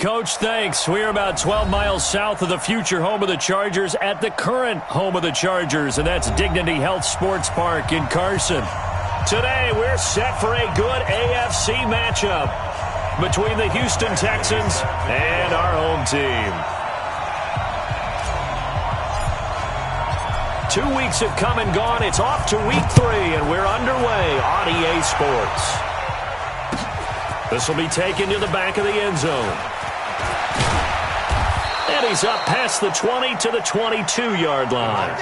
Coach. Thanks. We're about 12 miles south of the future home of the Chargers at the current home of the Chargers, and that's Dignity Health Sports Park in Carson. Today, we're set for a good AFC matchup between the Houston Texans and our home team. 2 weeks have come and gone. It's off to week 3, and we're underway on EA Sports. This will be taken to the back of the end zone. And he's up past the 20 to the 22-yard line.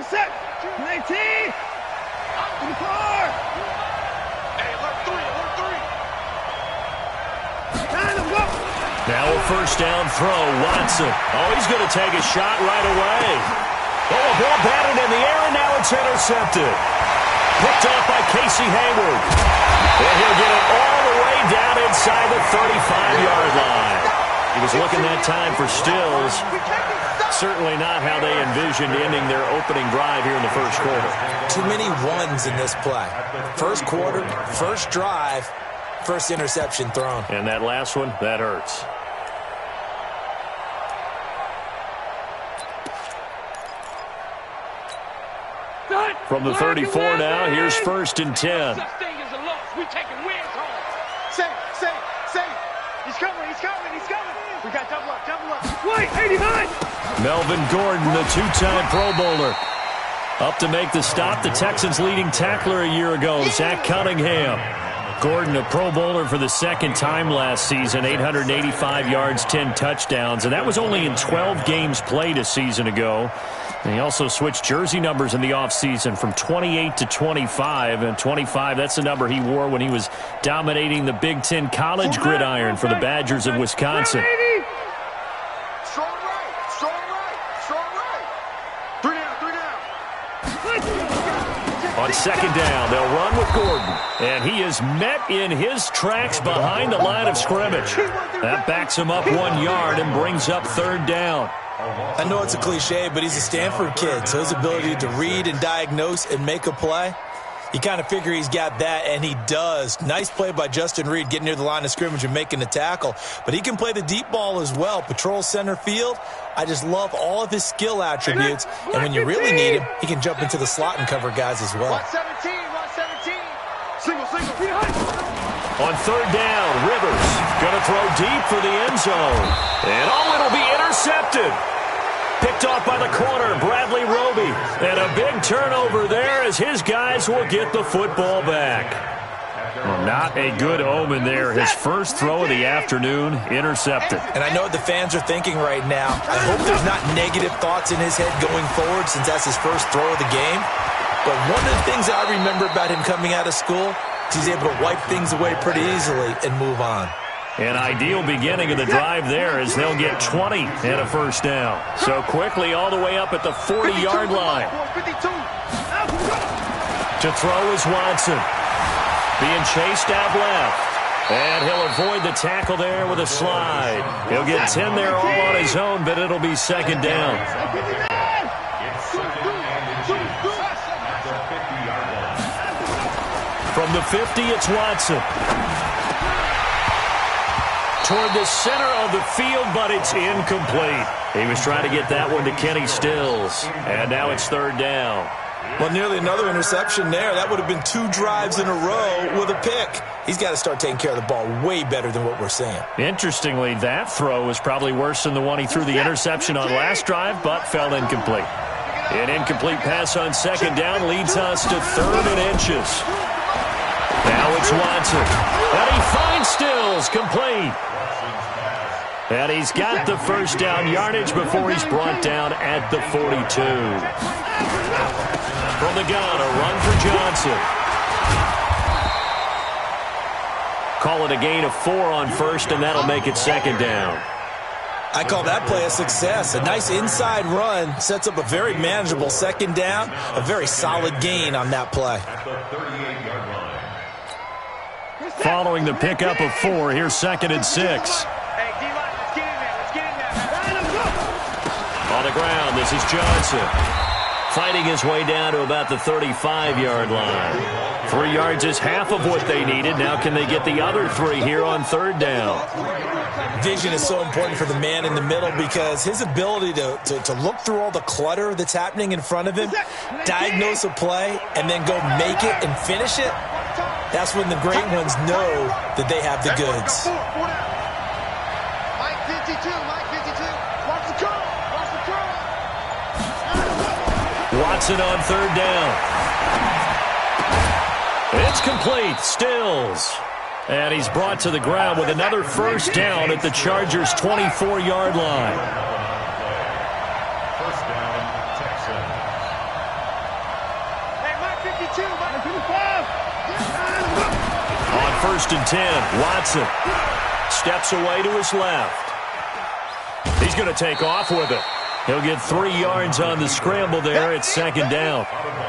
Set. 19. In the car. Hey, alert 3. Time to go. Now a first down throw. Watson. Oh, he's going to take a shot right away. Oh, a ball batted in the air, and now it's intercepted. Picked off by Casey Hayward. And he'll get it all the way down inside the 35-yard line. He was looking that time for Stills. Certainly not how they envisioned ending their opening drive here in the first quarter. Too many ones in this play. First quarter, first drive, first interception thrown. And that last one, that hurts. From the 34 now, here's 1st and 10. We're taking wins home. Say. He's coming. We got double up. Wait, 89. Melvin Gordon, the 2-time Pro Bowler. Up to make the stop, the Texans' leading tackler a year ago, Zach Cunningham. Gordon, a Pro Bowler for the second time last season, 885 yards, 10 touchdowns, and that was only in 12 games played a season ago. And he also switched jersey numbers in the offseason from 28 to 25, and 25, that's the number he wore when he was dominating the Big Ten college gridiron for the Badgers of Wisconsin. Strong right. 3 down. On second down, they'll run with Gordon. And he is met in his tracks behind the line of scrimmage. That backs him up 1 yard and brings up 3rd down. I know it's a cliche, but he's a Stanford kid, so his ability to read and diagnose and make a play, you kind of figure he's got that, and he does. Nice play by Justin Reed getting near the line of scrimmage and making the tackle. But he can play the deep ball as well. Patrol center field. I just love all of his skill attributes. And when you really need him, he can jump into the slot and cover guys as well. 117. Single. On 3rd down, Rivers going to throw deep for the end zone. And it'll be intercepted. Picked off by the corner, Bradley Roby. And a big turnover there as his guys will get the football back. Well, not a good omen there. His first throw of the afternoon, intercepted. And I know what the fans are thinking right now. I hope there's not negative thoughts in his head going forward since that's his first throw of the game. But one of the things that I remember about him coming out of school is he's able to wipe things away pretty easily and move on. An ideal beginning of the drive there as they'll get 20 and a first down. So quickly all the way up at the 40-yard line. To throw is Watson. Being chased out left. And he'll avoid the tackle there with a slide. He'll get 10 there all on his own, but it'll be 2nd down. From the 50, it's Watson. Toward the center of the field, but it's incomplete. He was trying to get that one to Kenny Stills. And now it's 3rd down. Well, nearly another interception there. That would have been 2 drives in a row with a pick. He's got to start taking care of the ball way better than what we're seeing. Interestingly, that throw was probably worse than the one he threw the interception on last drive, but fell incomplete. An incomplete pass on 2nd down leads us to 3rd and inches. Now it's Watson. And he finds Stills, complete. And he's got the first down yardage before he's brought down at the 42. From the gun, a run for Johnson. Call it a gain of 4 on 1st, and that'll make it 2nd down. I call that play a success. A nice inside run sets up a very manageable 2nd down, a very solid gain on that play. following the pickup of 4. Here's 2nd and 6. Hey, D-line, let's get in there. Let's get in there. On the ground, this is Johnson. Fighting his way down to about the 35-yard line. 3 yards is half of what they needed. Now can they get the other 3 here on 3rd down? Vision is so important for the man in the middle because his ability to look through all the clutter that's happening in front of him, diagnose a play, and then go make it and finish it, that's when the great ones know that they have the goods. Mike 52, Mike 52. Watch the curl, watch the curl. Watson on 3rd down. It's complete. Stills. And he's brought to the ground with another 1st down at the Chargers' 24-yard line. 1st down, Texans. Hey, Mike 52, Mike 55. On 1st and 10, Watson steps away to his left. He's going to take off with it. He'll get 3 yards on the scramble there at 2nd down.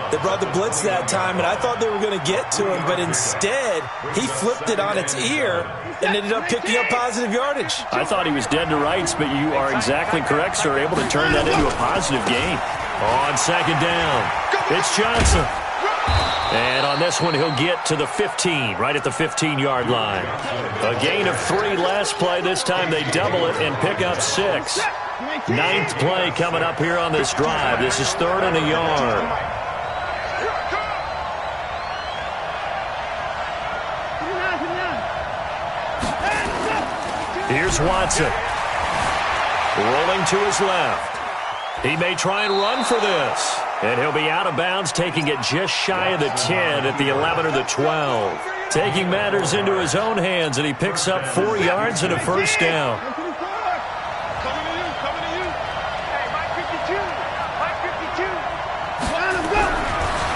They brought the blitz that time, and I thought they were going to get to him, but instead, he flipped it on its ear and ended up picking up positive yardage. I thought he was dead to rights, but you are exactly correct, sir. Able to turn that into a positive gain. On 2nd down, it's Johnson. And on this one, he'll get to the 15, right at the 15-yard line. A gain of 3 last play. This time they double it and pick up 6. 9th play coming up here on this drive. This is 3rd and a yard. Here's Watson. Rolling to his left. He may try and run for this. And he'll be out of bounds, taking it just shy of the 10 at the 11 or the 12. Taking matters into his own hands, and he picks up 4 yards and a 1st down.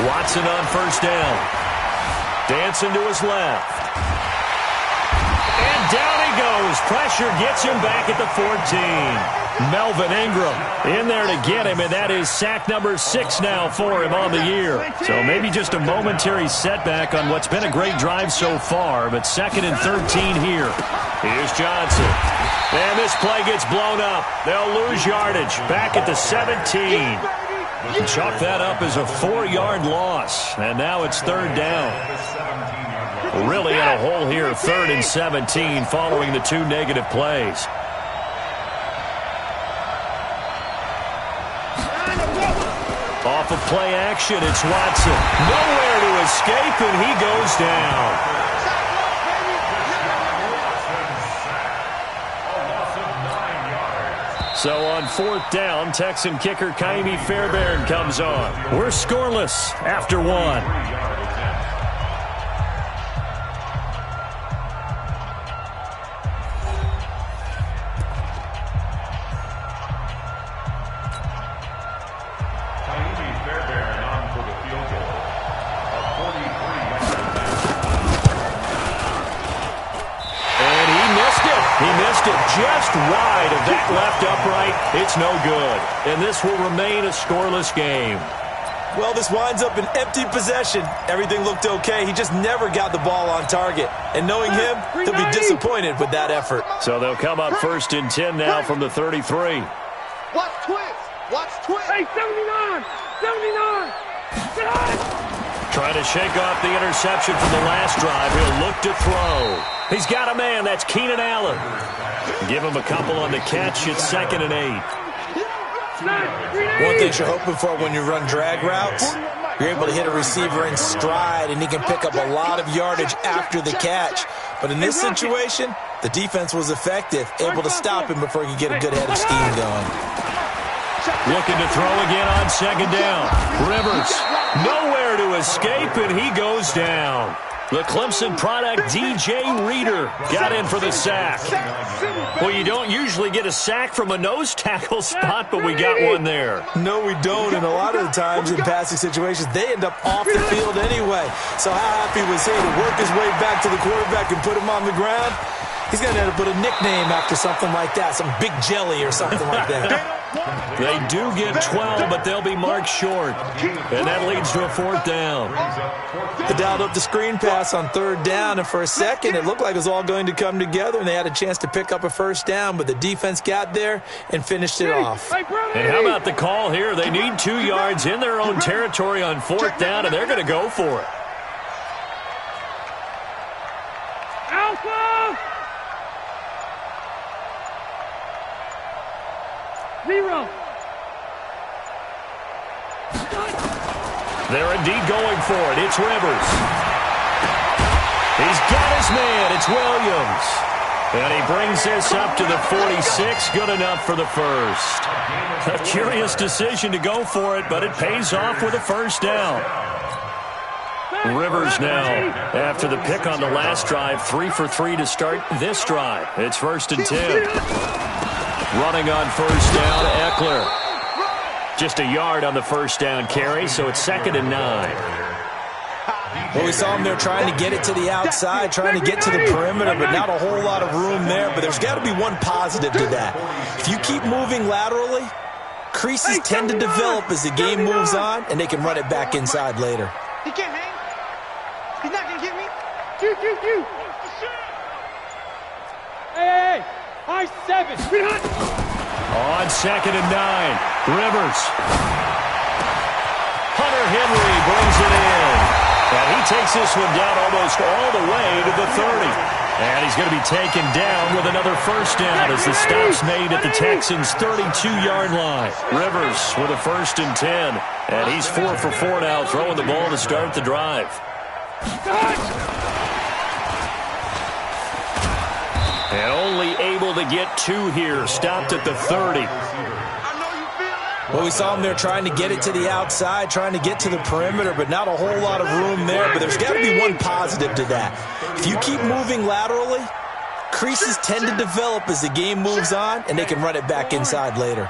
Watson on 1st down. Dancing to his left. And down he goes. Pressure gets him back at the 14. Melvin Ingram in there to get him, and that is sack number 6 now for him on the year. So maybe just a momentary setback on what's been a great drive so far, but 2nd and 13 here. Here's Johnson. And this play gets blown up. They'll lose yardage back at the 17. Chalk that up as a 4-yard loss, and now it's 3rd down. Really in a hole here, 3rd and 17 following the 2 negative plays. Off of play action, it's Watson. Nowhere to escape, and he goes down. So on 4th down, Texan kicker Kaimi Fairbairn comes on. We're scoreless after 1. Just wide of that left upright. It's no good. And this will remain a scoreless game. Well, this winds up an empty possession. Everything looked okay. He just never got the ball on target. And knowing him, he'll be disappointed with that effort. So they'll come up 1st and 10 now from the 33. Watch twist. Watch twist. Hey, 79. 79. Trying to shake off the interception from the last drive. He'll look to throw. He's got a man. That's Keenan Allen. Give him a couple on the catch. It's 2nd and 8. One thing you're hoping for when you run drag routes, you're able to hit a receiver in stride, and he can pick up a lot of yardage after the catch. But in this situation, the defense was effective, able to stop him before he could get a good head of steam going. Looking to throw again on 2nd down. Rivers, nowhere to escape, and he goes down. The Clemson product, DJ Reader, got in for the sack. Well, you don't usually get a sack from a nose tackle spot, but we got one there. No, we don't, and a lot of the times in passing situations, they end up off the field anyway. So how happy was he to work his way back to the quarterback and put him on the ground? He's going to end up with a nickname after something like that, some Big Jelly or something like that. They do get 12, but they'll be marked short. And that leads to a 4th down. They dialed up the screen pass on 3rd down, and for a second it looked like it was all going to come together, and they had a chance to pick up a 1st down, but the defense got there and finished it off. And how about the call here? They need 2 yards in their own territory on 4th down, and they're going to go for it. Alpha! 0. They're indeed going for it. It's Rivers. He's got his man. It's Williams. And he brings this up to the 46. Good enough for the first. A curious decision to go for it, but it pays off with a 1st down. Rivers now, after the pick on the last drive, 3 for 3 to start this drive. It's 1st and 10. Running on 1st down, Eckler. Just a yard on the 1st down carry, so it's 2nd and 9. Well, we saw him there trying to get it to the outside, trying to get to the perimeter, but not a whole lot of room there. But there's got to be one positive to that. If you keep moving laterally, creases tend to develop as the game moves on, and they can run it back inside later. He can't hang. He's not going to get me. Hey. I-7. On 2nd and 9, Rivers. Hunter Henry brings it in. And he takes this one down almost all the way to the 30. And he's going to be taken down with another 1st down as the stop's made at the Texans' 32-yard line. Rivers with a 1st and 10. And he's 4 for 4 now, throwing the ball to start the drive. And only able to get 2 here. Stopped at the 30. Well, we saw him there trying to get it to the outside, trying to get to the perimeter, but not a whole lot of room there. But there's got to be one positive to that. If you keep moving laterally, creases tend to develop as the game moves on, and they can run it back inside later.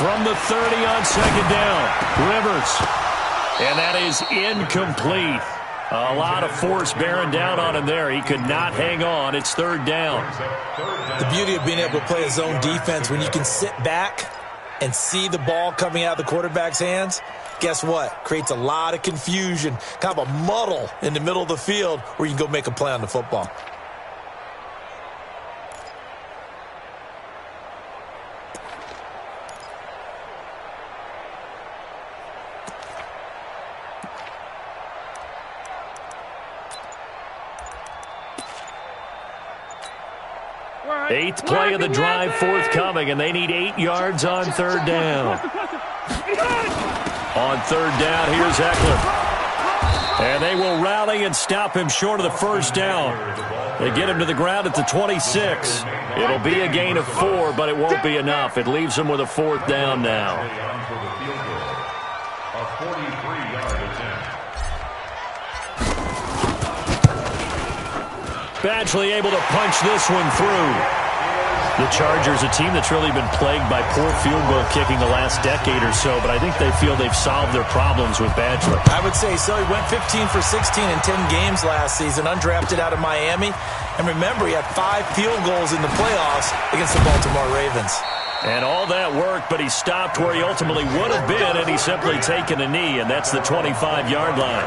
From the 30 on 2nd down, Rivers. And that is incomplete. A lot of force bearing down on him there. He could not hang on. It's 3rd down. The beauty of being able to play a zone defense, when you can sit back and see the ball coming out of the quarterback's hands, guess what? Creates a lot of confusion, kind of a muddle in the middle of the field where you can go make a play on the football. Eighth play of the drive forthcoming, and they need 8 yards on 3rd down. On 3rd down, here's Eckler. And they will rally and stop him short of the 1st down. They get him to the ground at the 26. It'll be a gain of 4, but it won't be enough. It leaves him with a 4th down now. A 43-yard attempt. Badgley able to punch this one through. The Chargers, a team that's really been plagued by poor field goal kicking the last decade or so, but I think they feel they've solved their problems with Badgley. I would say so. He went 15 for 16 in 10 games last season, undrafted out of Miami. And remember, he had 5 field goals in the playoffs against the Baltimore Ravens. And all that work, but he stopped where he ultimately would have been, and he's simply taken a knee, and that's the 25-yard line.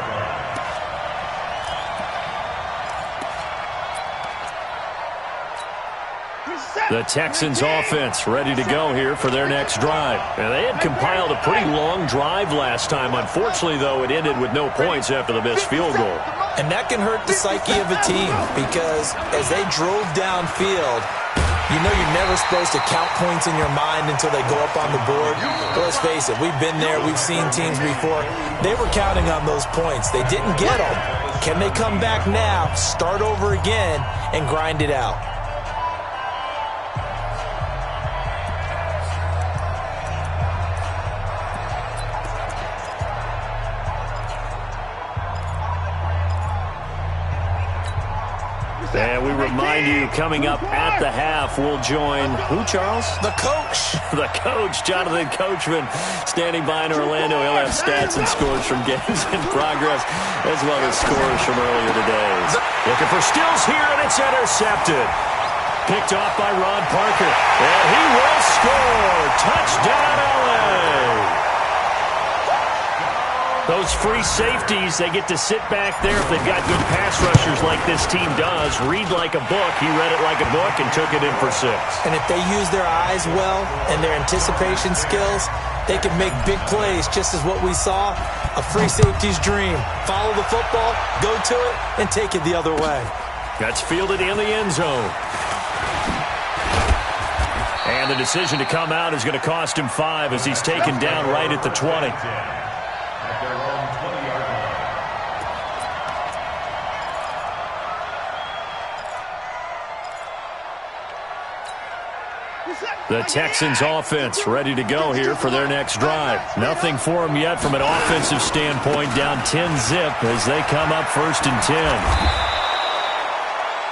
The Texans offense ready to go here for their next drive. And they had compiled a pretty long drive last time. Unfortunately, though, it ended with no points after the missed field goal. And that can hurt the psyche of a team because as they drove downfield, you know you're never supposed to count points in your mind until they go up on the board. But let's face it, we've been there. We've seen teams before. They were counting on those points. They didn't get them. Can they come back now, start over again, and grind it out? And we remind you, coming up at the half, we'll join who, Charles? The coach. The coach, Jonathan Coachman, standing by in Orlando. He'll have stats and scores from games in progress, as well as scores from earlier today. Looking for Stills here, and it's intercepted. Picked off by Ron Parker. And he will score. Touchdown, L.A. Those free safeties, they get to sit back there if they've got good pass rushers like this team does. Read like a book. He read it like a book and took it in for 6. And if they use their eyes well and their anticipation skills, they can make big plays, just as what we saw. A free safety's dream. Follow the football, go to it, and take it the other way. That's fielded in the end zone. And the decision to come out is going to cost him 5 as he's taken down right at the 20. The Texans offense ready to go here for their next drive. Nothing for them yet from an offensive standpoint, down 10-zip as they come up 1st and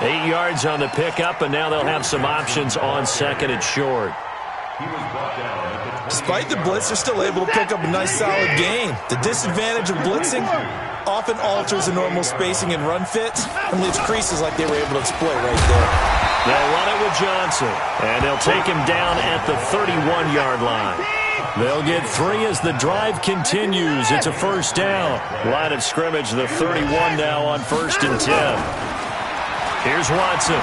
10. 8 yards on the pickup, and now they'll have some options on 2nd and short. Despite the blitz, they're still able to pick up a nice solid gain. The disadvantage of blitzing often alters the normal spacing and run fits and leaves creases like they were able to exploit right there. They'll run it with Johnson, and they'll take him down at the 31-yard line. They'll get 3 as the drive continues. It's a 1st down. Line of scrimmage, the 31 now on 1st and 10. Here's Watson.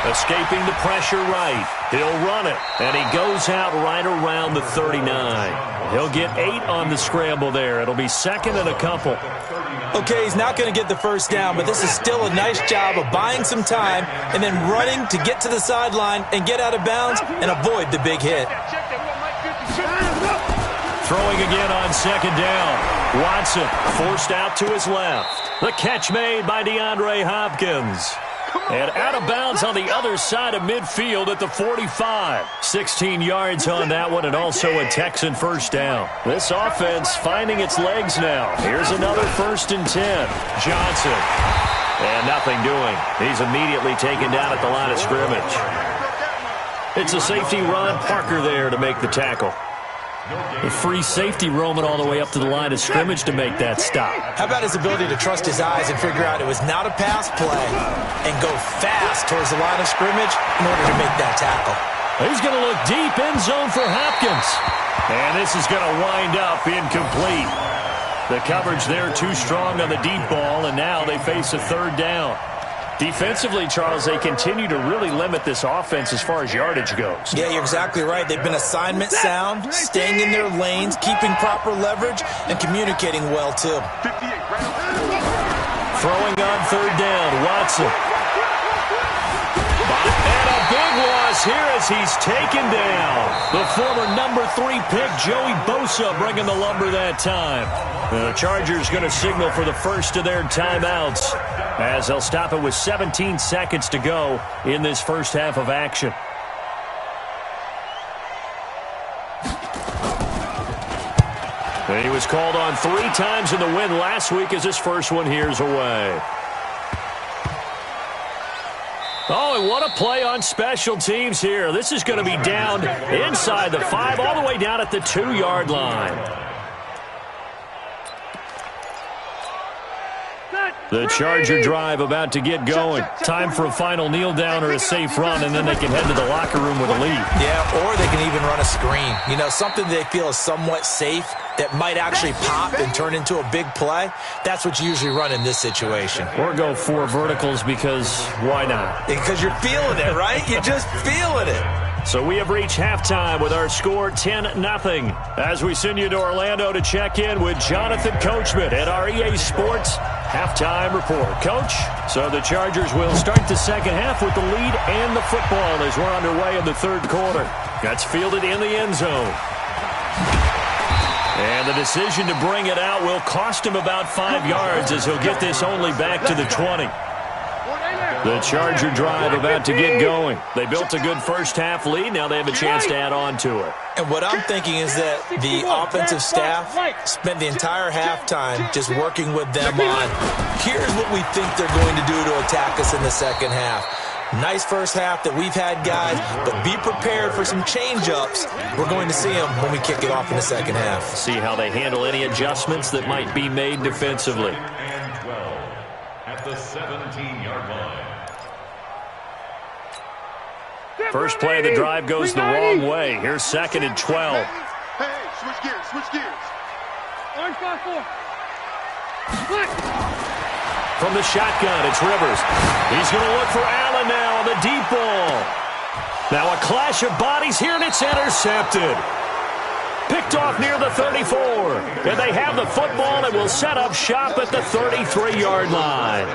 Escaping the pressure right. He'll run it, and he goes out right around the 39. He'll get 8 on the scramble there. It'll be 2nd and a couple. Okay, he's not going to get the 1st down, but this is still a nice job of buying some time and then running to get to the sideline and get out of bounds and avoid the big hit. Throwing again on 2nd down. Watson forced out to his left. The catch made by DeAndre Hopkins. And out of bounds on the other side of midfield at the 45. 16 yards on that one, and also a Texan 1st down. This offense finding its legs now. Here's another 1st and 10. Johnson. And nothing doing. He's immediately taken down at the line of scrimmage. It's a safety, Ron Parker, there to make the tackle. The free safety roaming all the way up to the line of scrimmage to make that stop. How about his ability to trust his eyes and figure out it was not a pass play and go fast towards the line of scrimmage in order to make that tackle? He's going to look deep, end zone for Hopkins. And this is going to wind up incomplete. The coverage there too strong on the deep ball, and now they face a 3rd down. Defensively, Charles, they continue to really limit this offense as far as yardage goes. Yeah, you're exactly right. They've been assignment sound, staying in their lanes, keeping proper leverage, and communicating well, too. Throwing on 3rd down, Watson. And a big loss here as he's taken down. The former number 3 pick, Joey Bosa, bringing the lumber that time. The Chargers going to signal for the first of their timeouts, as they'll stop it with 17 seconds to go in this first half of action. And he was called on 3 times in the win last week as his first one here's away. Oh, and what a play on special teams here. This is going to be down inside the 5, all the way down at the 2-yard line. The Charger drive about to get going. Time for a final kneel down or a safe run, and then they can head to the locker room with a lead. Yeah, or they can even run a screen. You know, something they feel is somewhat safe that might actually pop and turn into a big play. That's what you usually run in this situation. Or go 4 verticals because why not? Because you're feeling it, right? You're just feeling it. So we have reached halftime with our score 10-0. As we send you to Orlando to check in with Jonathan Coachman at our EA Sports halftime report. Coach, so the Chargers will start the second half with the lead and the football as we're underway in the 3rd quarter. That's fielded in the end zone. And the decision to bring it out will cost him about 5 yards as he'll get this only back to the 20. The Charger drive about to get going. They built a good first half lead. Now they have a chance to add on to it. And what I'm thinking is that the offensive staff spent the entire halftime just working with them on, here's what we think they're going to do to attack us in the second half. Nice first half that we've had, guys, but be prepared for some change-ups. We're going to see them when we kick it off in the second half. See how they handle any adjustments that might be made defensively. And 12 at the 17-yard line. First play of the drive goes the wrong way. Here's 2nd and 12. Hey, switch gears, switch gears. Orange 5-4. From the shotgun, it's Rivers. He's going to look for Allen now on the deep ball. Now a clash of bodies here, and it's intercepted. Picked off near the 34. And they have the football and will set up shop at the 33-yard line.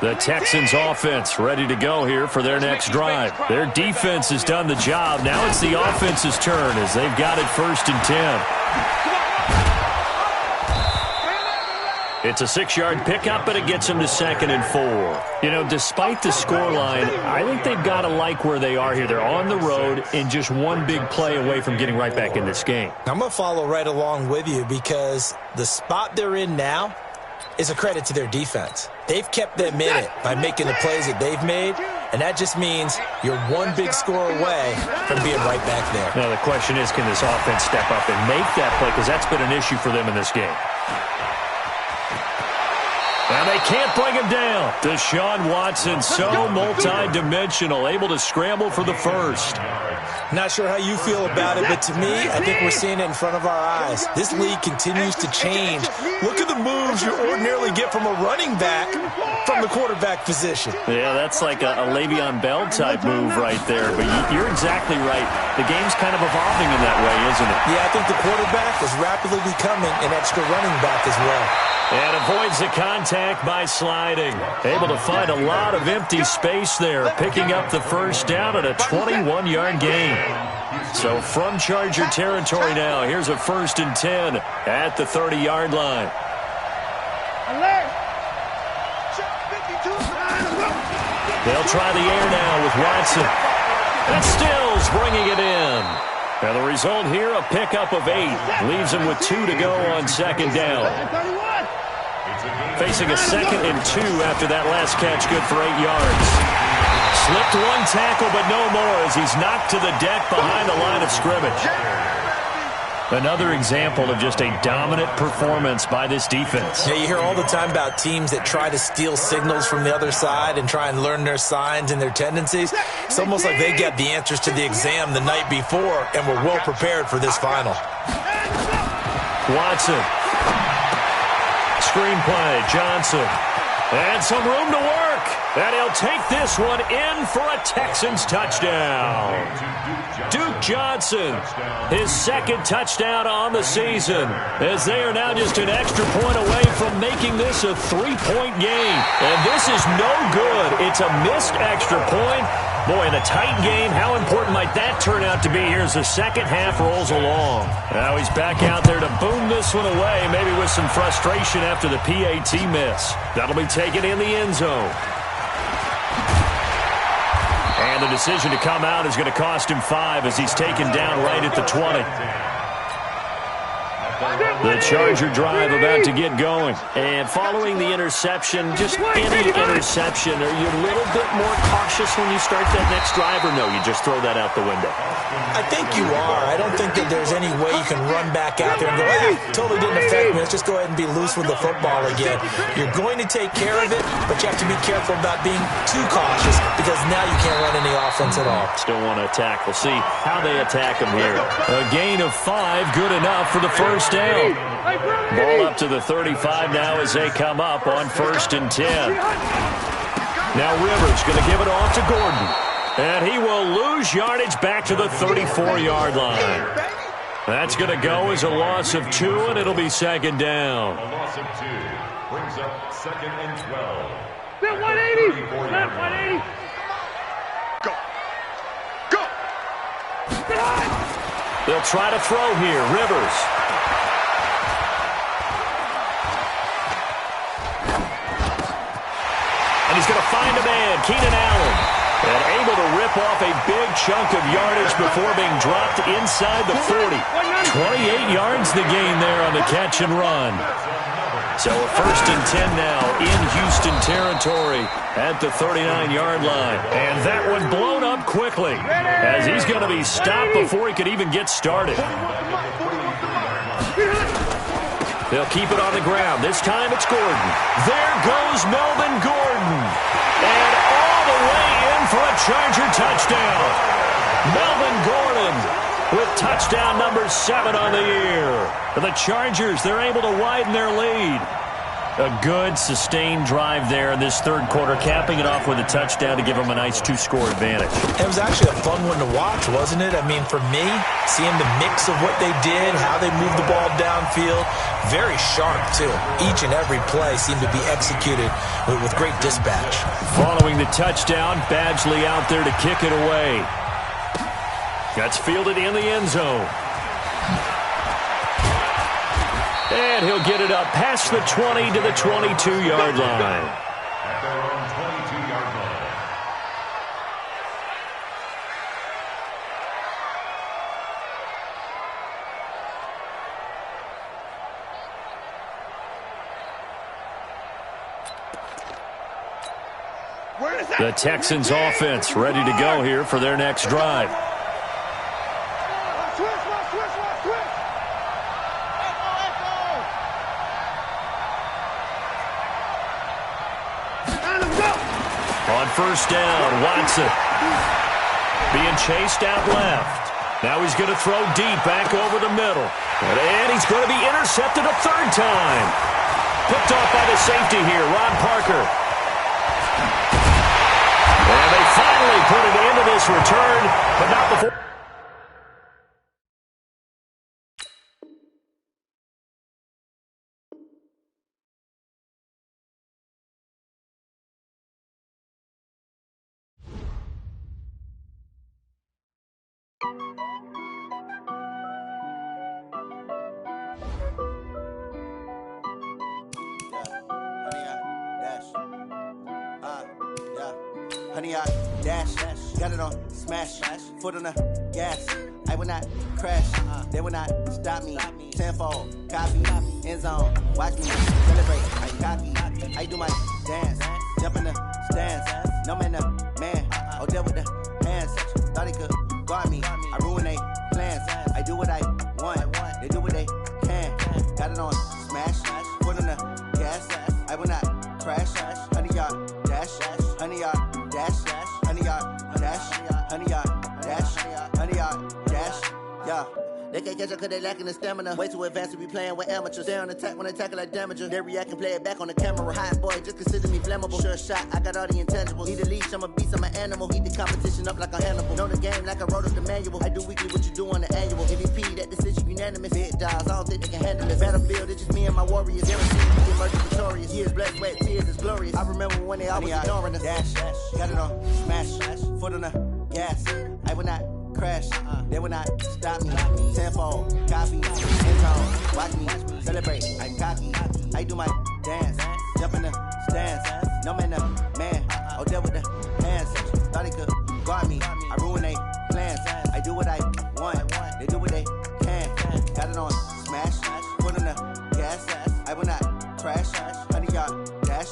The Texans offense ready to go here for their next drive. Their defense has done the job. Now it's the offense's turn as they've got it 1st and 10. It's a 6-yard pickup, but it gets them to 2nd and 4. You know, despite the scoreline, I think they've got to like where they are here. They're on the road and just one big play away from getting right back in this game. I'm going to follow right along with you because the spot they're in now is a credit to their defense. They've kept them in it by making the plays that they've made, and that just means you're one big score away from being right back there. Now the question is, can this offense step up and make that play? Because that's been an issue for them in this game. And they can't bring him down. Deshaun Watson, so multi-dimensional, able to scramble for the first. Not sure how you feel about it, but to me, I think we're seeing it in front of our eyes. This league continues to change. Look at the moves you ordinarily get from a running back from the quarterback position. Yeah, that's like a Le'Veon Bell type move right there. But you're exactly right. The game's kind of evolving in that way, isn't it? Yeah, I think the quarterback is rapidly becoming an extra running back as well. And avoids the contact by sliding. Able to find a lot of empty space there, picking up the first down at a 21-yard gain. So from Charger territory now, here's a 1st and 10 at the 30-yard line. They'll try the air now with Watson. And Stills bringing it in. Now the result here, a pickup of 8. Leaves him with 2 to go on 2nd down. Facing a 2nd and 2 after that last catch, good for 8 yards. Slipped one tackle, but no more as he's knocked to the deck behind the line of scrimmage. Another example of just a dominant performance by this defense. Yeah, you hear all the time about teams that try to steal signals from the other side and try and learn their signs and their tendencies. It's almost like they get the answers to the exam the night before and were well prepared for this final. Watson. Screenplay, Johnson. And some room to work. And he'll take this one in for a Texans touchdown. Duke Johnson, his 2nd touchdown on the season, as they are now just an extra point away from making this a 3-point game. And this is no good. It's a missed extra point. Boy, in a tight game, how important might that turn out to be here as the second half rolls along? Now he's back out there to boom this one away, maybe with some frustration after the PAT miss. That'll be taken in the end zone. And the decision to come out is going to cost him 5 as he's taken down right at the 20. The Charger drive about to get going. And following the interception, just any interception, are you a little bit more cautious when you start that next drive, or no, you just throw that out the window? I think you are. I don't think that there's any way you can run back out there and go, totally didn't affect me. Let's just go ahead and be loose with the football again. You're going to take care of it, but you have to be careful about being too cautious because now you can't run any offense at all. Still want to attack. We'll see how they attack him here. A gain of 5, good enough for the first down. Ball up to the 35 now as they come up on 1st and 10. Now Rivers going to give it off to Gordon. And he will lose yardage back to the 34-yard line. That's going to go as a loss of 2, and it'll be 2nd down. A loss of 2 brings up 2nd and 12. Set 180. Set 180. Go. Go. They'll try to throw here. Rivers. And he's going to find a man, Keenan Allen. And able to rip off a big chunk of yardage before being dropped inside the 40. 28 yards the gain there on the catch and run. So a 1st and 10 now in Houston territory at the 39-yard line. And that one blown up quickly as he's going to be stopped before he could even get started. They'll keep it on the ground. This time it's Gordon. There goes Melvin Gordon. And all the way in for a Charger touchdown. Melvin Gordon with touchdown number 7 on the year. For the Chargers, they're able to widen their lead. A good, sustained drive there in this third quarter, capping it off with a touchdown to give them a nice 2-score advantage. It was actually a fun one to watch, wasn't it? I mean, for me, seeing the mix of what they did, how they moved the ball downfield, very sharp, too. Each and every play seemed to be executed with great dispatch. Following the touchdown, Badgley out there to kick it away. That's fielded in the end zone. And he'll get it up past the 20 to the 22-yard line. At their own 22-yard line. Where is that? The Texans offense ready to go here for their next drive. Switch. Let him go. On first down, Watson being chased out left. Now he's going to throw deep back over the middle. And he's going to be intercepted a third time. Picked off by the safety here, Ron Parker. And they finally put an end to this return, but not before. Honey, I dash, got it on smash, foot on the gas. I will not crash, they will not stop me. Tenfold, copy, end zone, watch me celebrate. I copy, I do my dance, jump in the stands. No man, man, oh there with the hands. Thought he could guard me, I ruin they plans. I do what I want, they do what they can. Got it on smash, foot on the gas. I will not crash, honey, y'all dash, honey, y'all dash, honey, y'all dash, honey, y'all dash, honey, y'all dash, yeah. They can't catch up cause they lacking the stamina. Way too advanced to be playing with amateurs. Stay on attack when they tackle like damager. They react and play it back on the camera. Hot boy, just consider me flammable. Sure shot, I got all the intangibles. Need a leash, I'm a beast, I'm an animal. Heat the competition up like a Hannibal. Know the game like I wrote up the manual. I do weekly what you do on the annual. MVP, that decision unanimous. Big dogs, I don't think they can handle it. Battlefield, it's just me and my warriors. Guaranteed to be emerging victorious. Years, blood, sweat, tears, it's glorious. I remember when they always ignoring us. Dash, got it on smash, foot on the gas. I will not crash, they will not stop me. Tenfold, copy, end zone, watch me celebrate. I cocky, I do my dance, jump in the stands. No man, oh there with the hands. Thought he could guard me, I ruin they plans. I do what I want, they do what they can. Got it on smash, foot on the gas. I will not crash, honey y'all dash,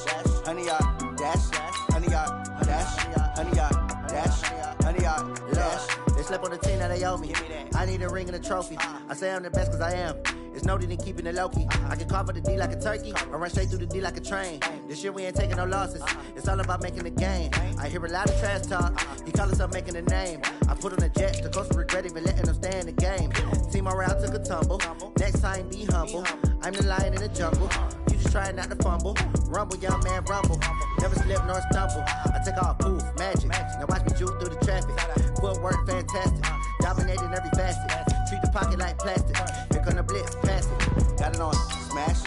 honey y'all dash, honey y'all dash, honey y'all dash, honey y'all dash. They slept on the team that they owe me. I need a ring and a trophy. I say I'm the best cause I am. It's noted in keeping it low-key. I can carve up the D like a turkey or run straight through the D like a train. This year we ain't taking no losses. It's all about making the game. I hear a lot of trash talk. He call himself making a name. I put on the jet. The coach regret even letting them stay in the game. Team morale took a tumble. Next time be humble. I'm the lion in the jungle. You just try not to fumble. Rumble, young man, rumble. Never slip nor stumble. I take off, poof, magic. Now watch me juke through the traffic. Footwork fantastic. Dominating every facet. Treat the pocket like plastic. Here come the blitz, pass it. Got it on smash,